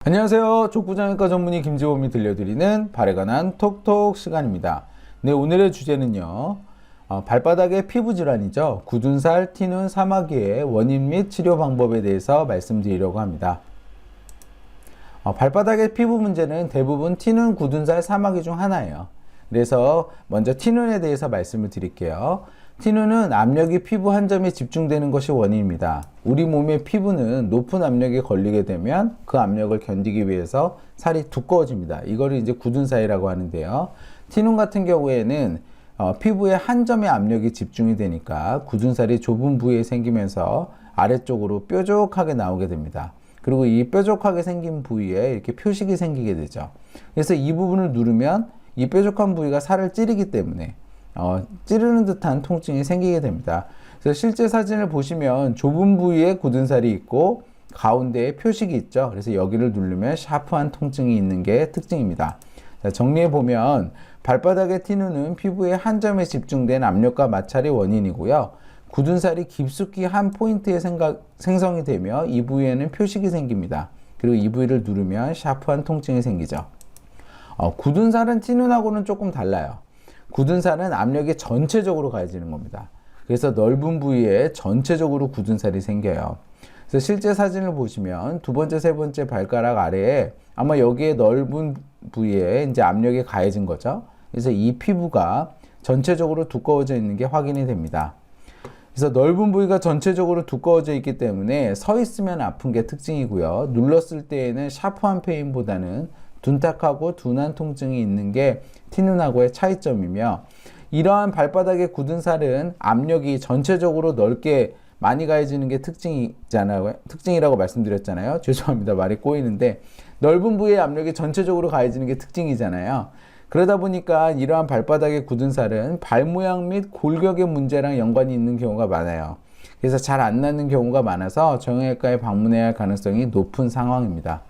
안녕하세요. 족부장외과 전문의 김지범이 들려드리는 발에 관한 톡톡 시간입니다. 네, 오늘의 주제는요. 발바닥의 피부 질환이죠. 굳은 살, 티눈, 사마귀의 원인 및 치료 방법에 대해서 말씀드리려고 합니다. 발바닥의 피부 문제는 대부분 티눈, 굳은 살, 사마귀 중 하나예요. 그래서 먼저 티눈에 대해서 말씀을 드릴게요. 티눈은 압력이 피부 한 점에 집중되는 것이 원인입니다. 우리 몸의 피부는 높은 압력에 걸리게 되면 그 압력을 견디기 위해서 살이 두꺼워집니다. 이거를 이제 굳은 살이라고 하는데요. 티눈 같은 경우에는 피부에 한 점의 압력이 집중이 되니까 굳은 살이 좁은 부위에 생기면서 아래쪽으로 뾰족하게 나오게 됩니다. 그리고 이 뾰족하게 생긴 부위에 이렇게 표식이 생기게 되죠. 그래서 이 부분을 누르면 이 뾰족한 부위가 살을 찌르기 때문에 찌르는 듯한 통증이 생기게 됩니다. 그래서 실제 사진을 보시면 좁은 부위에 굳은 살이 있고 가운데에 표식이 있죠. 그래서 여기를 누르면 샤프한 통증이 있는 게 특징입니다. 자, 정리해 보면 발바닥의 티눈은 피부의 한 점에 집중된 압력과 마찰이 원인이고요. 굳은 살이 깊숙이 한 포인트에 생성이 되며 이 부위에는 표식이 생깁니다. 그리고 이 부위를 누르면 샤프한 통증이 생기죠. 굳은 살은 티눈하고는 조금 달라요. 굳은 살은 압력이 전체적으로 가해지는 겁니다. 그래서 넓은 부위에 전체적으로 굳은 살이 생겨요. 그래서 실제 사진을 보시면 두 번째, 세 번째 발가락 아래에 아마 여기에 넓은 부위에 이제 압력이 가해진 거죠. 그래서 이 피부가 전체적으로 두꺼워져 있는 게 확인이 됩니다. 그래서 넓은 부위가 전체적으로 두꺼워져 있기 때문에 서 있으면 아픈 게 특징이고요. 눌렀을 때에는 샤프한 페인보다는 둔탁하고 둔한 통증이 있는 게 티눈하고의 차이점이며, 이러한 발바닥의 굳은 살은 압력이 전체적으로 넓게 많이 가해지는 게 특징이라고 말씀드렸잖아요. 죄송합니다. 말이 꼬이는데, 넓은 부위의 압력이 전체적으로 가해지는 게 특징이잖아요. 그러다 보니까 이러한 발바닥의 굳은 살은 발 모양 및 골격의 문제랑 연관이 있는 경우가 많아요. 그래서 잘 안 낫는 경우가 많아서 정형외과에 방문해야 할 가능성이 높은 상황입니다.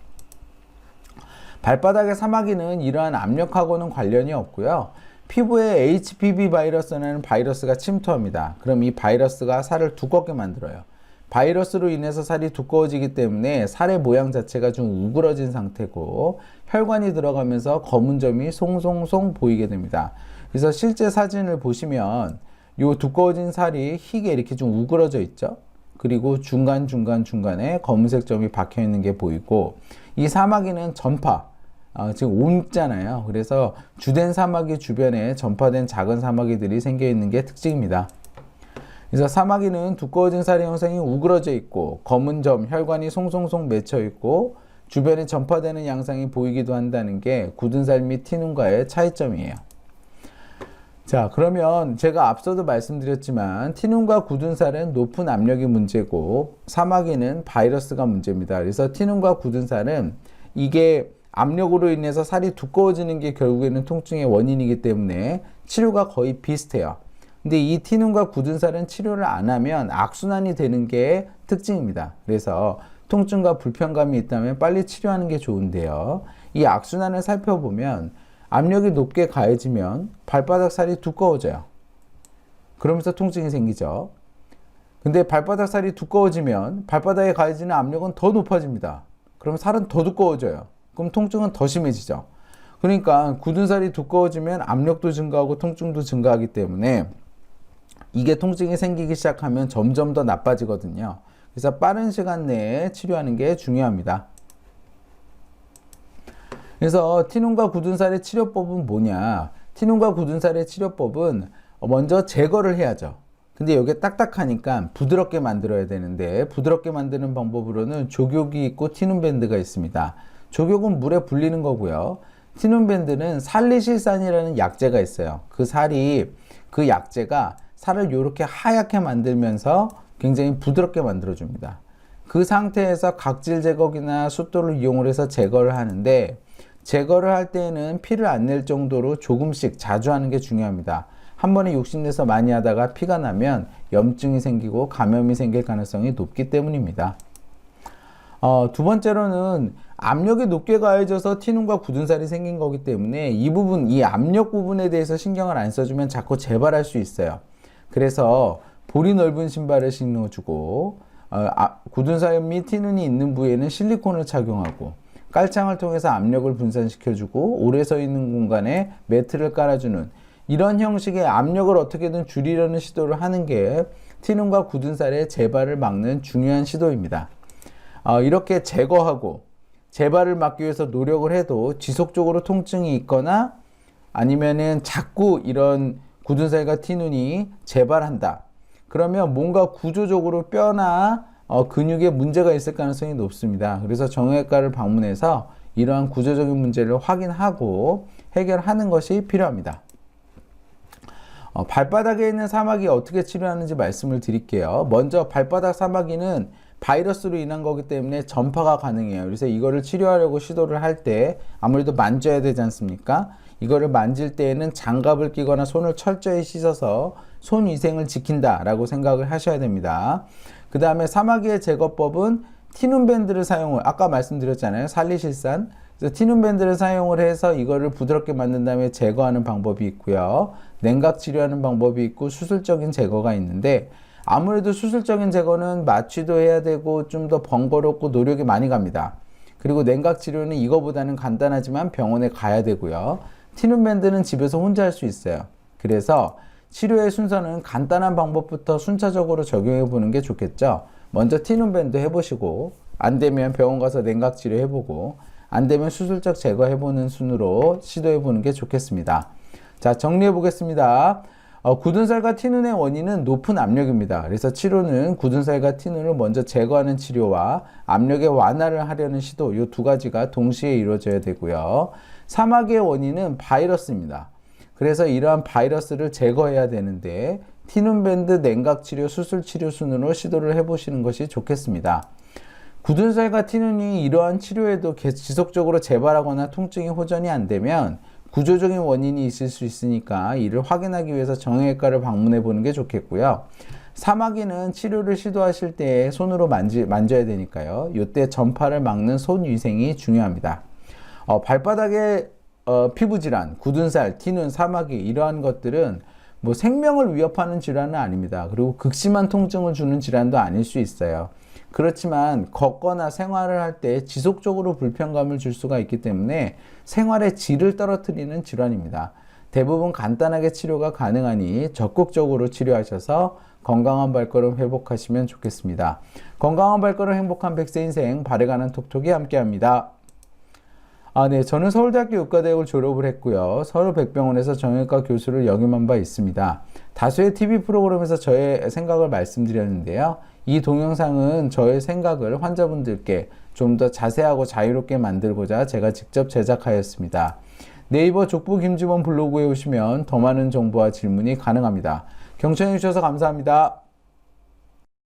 발바닥의 사마귀는 이러한 압력하고는 관련이 없고요. 피부에 HPV 바이러스라는 바이러스가 침투합니다. 그럼 이 바이러스가 살을 두껍게 만들어요. 바이러스로 인해서 살이 두꺼워지기 때문에 살의 모양 자체가 좀 우그러진 상태고 혈관이 들어가면서 검은 점이 송송송 보이게 됩니다. 그래서 실제 사진을 보시면 이 두꺼워진 살이 희게 이렇게 좀 우그러져 있죠. 그리고 중간에 검은색 점이 박혀 있는 게 보이고, 이 사마귀는 전파, 지금 옮잖아요. 그래서 주된 사마귀 주변에 전파된 작은 사마귀들이 생겨 있는 게 특징입니다. 그래서 사마귀는 두꺼워진 살의 형상이 우그러져 있고 검은 점, 혈관이 송송송 맺혀 있고 주변에 전파되는 양상이 보이기도 한다는 게 굳은 살 및 티눈과의 차이점이에요. 자, 그러면 제가 앞서도 말씀드렸지만 티눈과 굳은 살은 높은 압력이 문제고 사마귀는 바이러스가 문제입니다. 그래서 티눈과 굳은 살은 이게 압력으로 인해서 살이 두꺼워지는 게 결국에는 통증의 원인이기 때문에 치료가 거의 비슷해요. 근데 이 티눈과 굳은 살은 치료를 안 하면 악순환이 되는 게 특징입니다. 그래서 통증과 불편감이 있다면 빨리 치료하는 게 좋은데요. 이 악순환을 살펴보면 압력이 높게 가해지면 발바닥 살이 두꺼워져요. 그러면서 통증이 생기죠. 근데 발바닥 살이 두꺼워지면 발바닥에 가해지는 압력은 더 높아집니다. 그럼 살은 더 두꺼워져요. 그럼 통증은 더 심해지죠. 그러니까 굳은 살이 두꺼워지면 압력도 증가하고 통증도 증가하기 때문에 이게 통증이 생기기 시작하면 점점 더 나빠지거든요. 그래서 빠른 시간 내에 치료하는 게 중요합니다. 그래서 티눈과 굳은 살의 치료법은 뭐냐? 티눈과 굳은 살의 치료법은 먼저 제거를 해야죠. 근데 여기에 딱딱하니까 부드럽게 만들어야 되는데, 부드럽게 만드는 방법으로는 족욕이 있고 티눈 밴드가 있습니다. 족욕은 물에 불리는 거고요. 티눈 밴드는 살리실산이라는 약재가 있어요. 그 약재가 살을 이렇게 하얗게 만들면서 굉장히 부드럽게 만들어줍니다. 그 상태에서 각질 제거기나 숫도를 이용을 해서 제거를 하는데, 제거를 할 때에는 피를 안 낼 정도로 조금씩 자주 하는 게 중요합니다. 한 번에 욕심내서 많이 하다가 피가 나면 염증이 생기고 감염이 생길 가능성이 높기 때문입니다. 두 번째로는 압력이 높게 가해져서 티눈과 굳은 살이 생긴 거기 때문에 이 압력 부분에 대해서 신경을 안 써주면 자꾸 재발할 수 있어요. 그래서 볼이 넓은 신발을 신어주고 굳은 살 및 티눈이 있는 부위에는 실리콘을 착용하고, 깔창을 통해서 압력을 분산시켜주고 오래 서 있는 공간에 매트를 깔아주는 이런 형식의 압력을 어떻게든 줄이려는 시도를 하는 게 티눈과 굳은 살의 재발을 막는 중요한 시도입니다. 이렇게 제거하고 재발을 막기 위해서 노력을 해도 지속적으로 통증이 있거나 아니면은 자꾸 이런 굳은 살과 티눈이 재발한다. 그러면 뭔가 구조적으로 뼈나 근육에 문제가 있을 가능성이 높습니다. 그래서 정형외과를 방문해서 이러한 구조적인 문제를 확인하고 해결하는 것이 필요합니다. 발바닥에 있는 사마귀 어떻게 치료하는지 말씀을 드릴게요. 먼저 발바닥 사마귀는 바이러스로 인한 거기 때문에 전파가 가능해요. 그래서 이거를 치료하려고 시도를 할 때 아무래도 만져야 되지 않습니까? 이거를 만질 때에는 장갑을 끼거나 손을 철저히 씻어서 손 위생을 지킨다라고 생각을 하셔야 됩니다. 그 다음에 사마귀의 제거법은 티눈밴드를 사용을 아까 말씀드렸잖아요. 살리실산. 그래서 티눈밴드를 사용을 해서 이거를 부드럽게 만든 다음에 제거하는 방법이 있고요. 냉각 치료하는 방법이 있고 수술적인 제거가 있는데 아무래도 수술적인 제거는 마취도 해야 되고 좀 더 번거롭고 노력이 많이 갑니다. 그리고 냉각 치료는 이거보다는 간단하지만 병원에 가야 되고요. 티눈밴드는 집에서 혼자 할 수 있어요. 그래서 치료의 순서는 간단한 방법부터 순차적으로 적용해 보는 게 좋겠죠. 먼저 티눈밴드 해보시고 안 되면 병원 가서 냉각 치료 해보고 안 되면 수술적 제거 해보는 순으로 시도해 보는 게 좋겠습니다. 자, 정리해 보겠습니다. 굳은 살과 티눈의 원인은 높은 압력입니다. 그래서 치료는 굳은 살과 티눈을 먼저 제거하는 치료와 압력의 완화를 하려는 시도 이 두 가지가 동시에 이루어져야 되고요. 사마귀의 원인은 바이러스입니다. 그래서 이러한 바이러스를 제거해야 되는데 티눈밴드, 냉각 치료, 수술 치료 순으로 시도를 해보시는 것이 좋겠습니다. 굳은 살과 티눈이 이러한 치료에도 지속적으로 재발하거나 통증이 호전이 안 되면 구조적인 원인이 있을 수 있으니까 이를 확인하기 위해서 정형외과를 방문해 보는 게 좋겠고요. 사마귀는 치료를 시도하실 때 손으로 만져야 되니까요. 이때 전파를 막는 손 위생이 중요합니다. 발바닥의 피부질환, 굳은 살, 티눈, 사마귀 이러한 것들은 뭐 생명을 위협하는 질환은 아닙니다. 그리고 극심한 통증을 주는 질환도 아닐 수 있어요. 그렇지만 걷거나 생활을 할 때 지속적으로 불편감을 줄 수가 있기 때문에 생활의 질을 떨어뜨리는 질환입니다. 대부분 간단하게 치료가 가능하니 적극적으로 치료하셔서 건강한 발걸음 회복하시면 좋겠습니다. 건강한 발걸음 행복한 100세 인생 발해가는 톡톡이 함께합니다. 네, 저는 서울대학교 의과대학을 졸업을 했고요. 서울백병원에서 정형외과 교수를 역임한 바 있습니다. 다수의 TV 프로그램에서 저의 생각을 말씀드렸는데요. 이 동영상은 저의 생각을 환자분들께 좀 더 자세하고 자유롭게 만들고자 제가 직접 제작하였습니다. 네이버 족보 김주원 블로그에 오시면 더 많은 정보와 질문이 가능합니다. 경청해 주셔서 감사합니다.